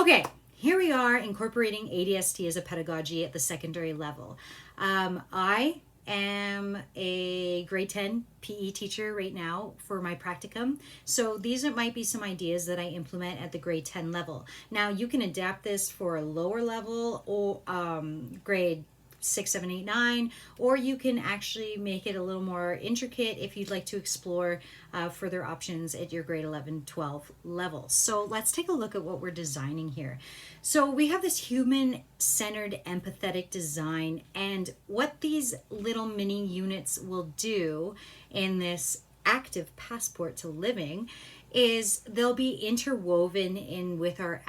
Okay, here we are incorporating ADST as a pedagogy at the secondary level. I am a grade 10 PE teacher right now for my practicum. So these might be some ideas that I implement at the grade 10 level. Now you can adapt this for a lower level or grade 6, 7, 8, 9, or you can actually make it a little more intricate if you'd like to explore further options at your grade 11, 12 level. So let's take a look at what we're designing here. So we have this human-centered empathetic design, and what these little mini units will do in this active passport to living is they'll be interwoven in with our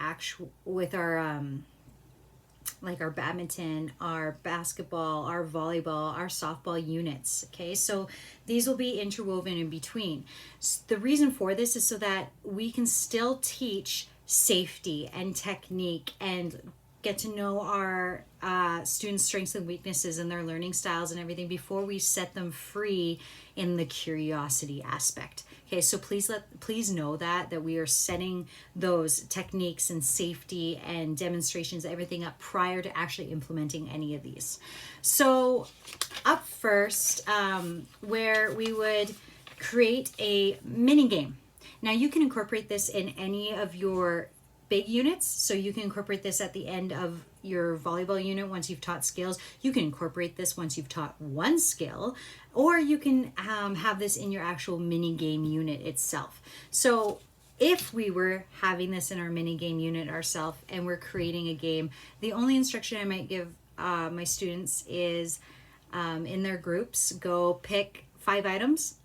like our badminton, our basketball, our volleyball, our softball units. Okay, so these will be interwoven in between. The reason for this is so that we can still teach safety and technique and get to know our students' strengths and weaknesses and their learning styles and everything before we set them free in the curiosity aspect. Okay, so please know that we are setting those techniques and safety and demonstrations, everything up prior to actually implementing any of these. So up first, where we would create a mini game. Now you can incorporate this in any of your big units. So you can incorporate this at the end of your volleyball unit once you've taught skills. You can incorporate this once you've taught one skill, or you can have this in your actual mini game unit itself. So if we were having this in our mini game unit ourselves and we're creating a game, the only instruction I might give my students is in their groups, go pick 5 items,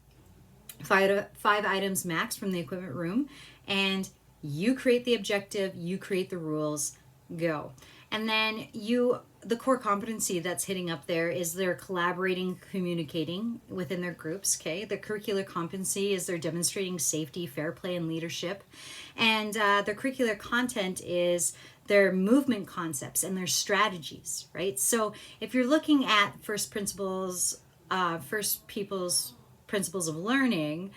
five items max from the equipment room, and you create the objective, you create the rules, go. And then the core competency that's hitting up there is they're collaborating, communicating within their groups, okay? The curricular competency is they're demonstrating safety, fair play, and leadership. And their curricular content is their movement concepts and their strategies, right? So if you're looking at first people's principles of learning,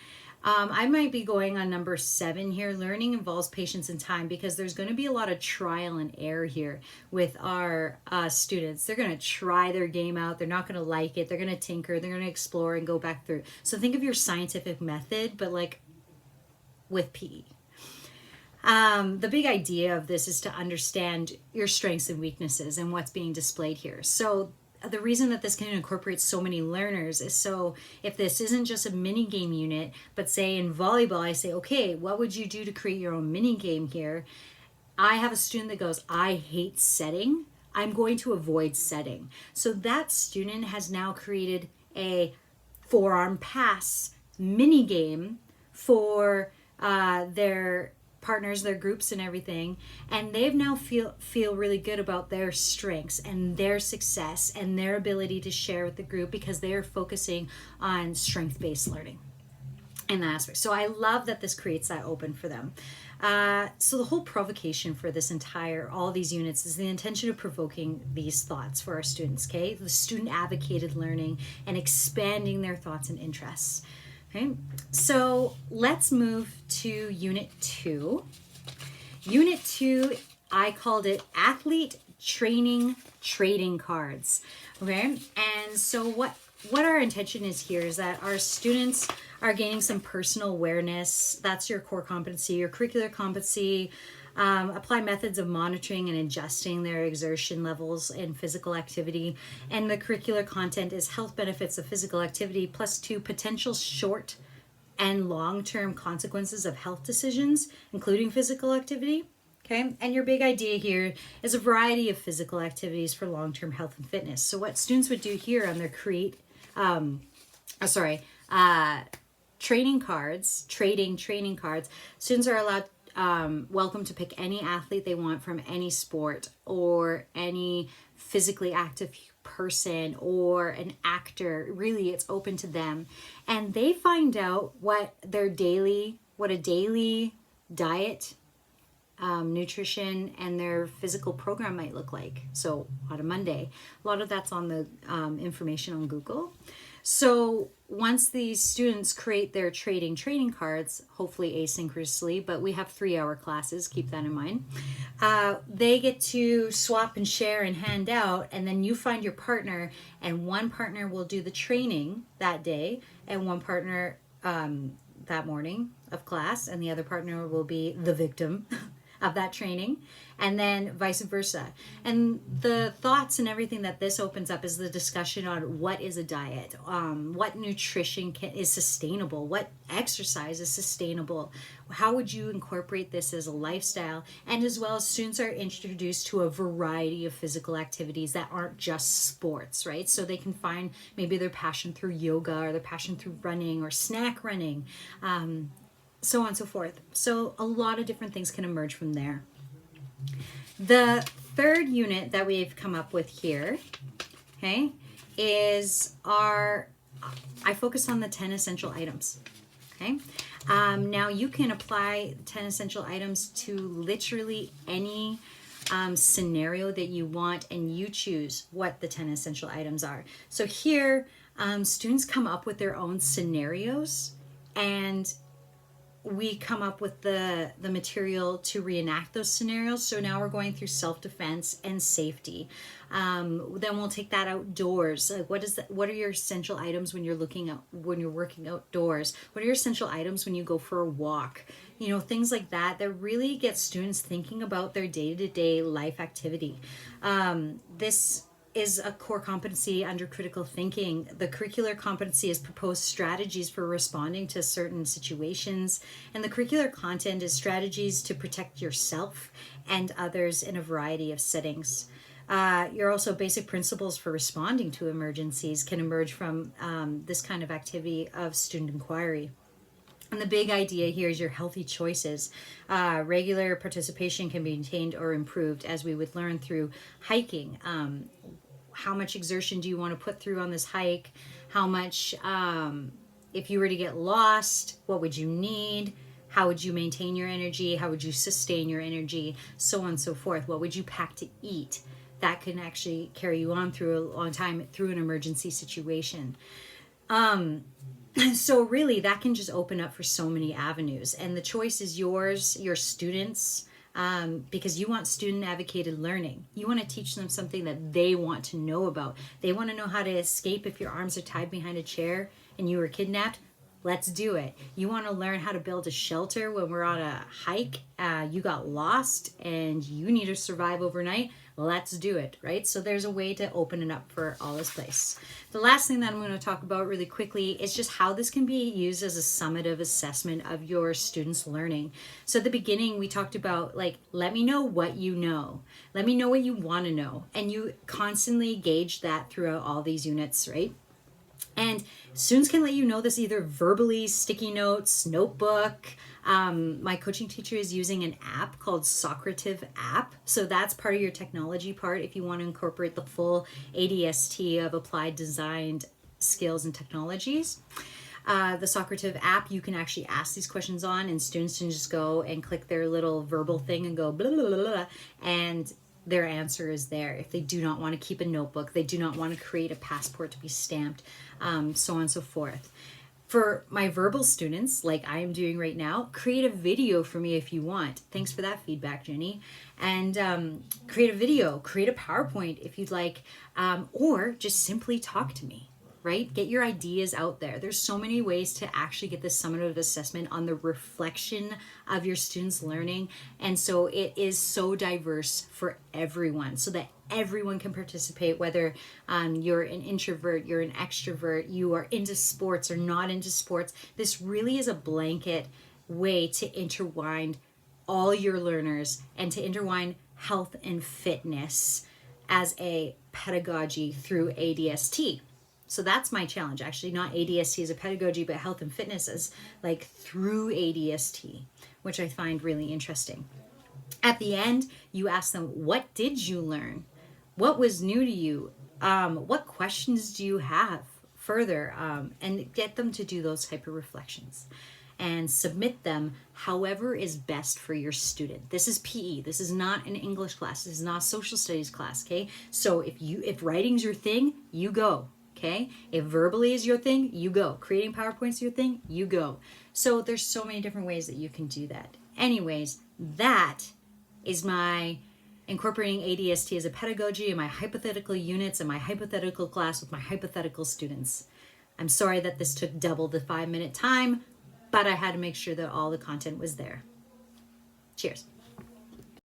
I might be going on number 7 here. Learning involves patience and time, because there's going to be a lot of trial and error here with our students. They're going to try their game out. They're not going to like it. They're going to tinker. They're going to explore and go back through. So think of your scientific method, but like with PE. The big idea of this is to understand your strengths and weaknesses and what's being displayed here. So the reason that this can incorporate so many learners is so if this isn't just a mini game unit, but say in volleyball, I say, okay, what would you do to create your own mini game here? I have a student that goes, I hate setting. I'm going to avoid setting. So that student has now created a forearm pass mini game for their partners, their groups and everything, and they've now feel really good about their strengths and their success and their ability to share with the group, because they are focusing on strength-based learning in that aspect. So I love that this creates that open for them. So the whole provocation for this all these units is the intention of provoking these thoughts for our students, okay? The student advocated learning and expanding their thoughts and interests. Okay, so let's move to Unit 2. Unit 2, I called it Athlete Training Trading Cards. Okay, and so what our intention is here is that our students are gaining some personal awareness. That's your core competency, your curricular competency. Apply methods of monitoring and adjusting their exertion levels in physical activity. And the curricular content is health benefits of physical activity +2 potential short and long-term consequences of health decisions, including physical activity. Okay, and your big idea here is a variety of physical activities for long-term health and fitness. So what students would do here on their trading cards, students are allowed welcome to pick any athlete they want from any sport, or any physically active person, or an actor. Really, it's open to them, and they find out what a daily diet, nutrition, and their physical program might look like. So on a Monday, a lot of that's on the information on Google. So once these students create their training cards, hopefully asynchronously, but we have 3-hour classes, keep that in mind. They get to swap and share and hand out, and then you find your partner, and one partner will do the training that day, and one partner that morning of class, and the other partner will be the victim of that training, and then vice versa. And the thoughts and everything that this opens up is the discussion on what is a diet, what nutrition is sustainable, what exercise is sustainable, how would you incorporate this as a lifestyle, and as well as students are introduced to a variety of physical activities that aren't just sports, right? So they can find maybe their passion through yoga or their passion through running or snack running, so on and so forth. So a lot of different things can emerge from there. The third unit that we've come up with here, okay, is I focus on the 10 essential items, okay? Now you can apply 10 essential items to literally any scenario that you want, and you choose what the 10 essential items are. So here, students come up with their own scenarios, and we come up with the material to reenact those scenarios. So now we're going through self-defense and safety. Then we'll take that outdoors. Like what are your essential items when you're working outdoors? What are your essential items when you go for a walk? You know, things like that really get students thinking about their day-to-day life activity. This is a core competency under critical thinking. The curricular competency is proposed strategies for responding to certain situations, and the curricular content is strategies to protect yourself and others in a variety of settings. Your also basic principles for responding to emergencies can emerge from this kind of activity of student inquiry. And the big idea here is your healthy choices. Regular participation can be maintained or improved, as we would learn through hiking. How much exertion do you want to put through on this hike? How much, if you were to get lost, what would you need? How would you maintain your energy? How would you sustain your energy? So on and so forth. What would you pack to eat? That can actually carry you on through a long time through an emergency situation. So really, that can just open up for so many avenues. And the choice is yours, your students', because you want student advocated learning. You want to teach them something that they want to know about. They want to know how to escape if your arms are tied behind a chair and you were kidnapped. Let's do it. You want to learn how to build a shelter when we're on a hike, you got lost and you need to survive overnight. Let's do it, right? So there's a way to open it up for all this place. The last thing that I'm going to talk about really quickly is just how this can be used as a summative assessment of your students' learning. So at the beginning, we talked about, like, let me know what you know. Let me know what you want to know. And you constantly gauge that throughout all these units, right? And students can let you know this either verbally, sticky notes, notebook. My coaching teacher is using an app called Summative app. So that's part of your technology part if you want to incorporate the full ADST of applied designed skills and technologies. The Summative app, you can actually ask these questions on, and students can just go and click their little verbal thing and go blah, blah, blah, blah, and their answer is there. If they do not want to keep a notebook, they do not want to create a passport to be stamped, so on and so forth. For my verbal students, like I am doing right now, create a video for me if you want. Thanks for that feedback, Jenny. And create a video, create a PowerPoint if you'd like, or just simply talk to me. Right? Get your ideas out there. There's so many ways to actually get this summative assessment on the reflection of your students' learning. And so it is so diverse for everyone so that everyone can participate, whether you're an introvert, you're an extrovert, you are into sports or not into sports. This really is a blanket way to intertwine all your learners and to intertwine health and fitness as a pedagogy through ADST. So that's my challenge, actually, not ADST as a pedagogy, but health and fitness as like through ADST, which I find really interesting. At the end, you ask them, what did you learn? What was new to you? What questions do you have further? And get them to do those type of reflections and submit them however is best for your student. This is PE. This is not an English class. This is not a social studies class, okay? So if writing's your thing, you go. Okay, if verbally is your thing, you go. Creating PowerPoints is your thing, you go. So there's so many different ways that you can do that. Anyways, that is my incorporating ADST as a pedagogy and my hypothetical units and my hypothetical class with my hypothetical students. I'm sorry that this took double the 5-minute time, but I had to make sure that all the content was there. Cheers.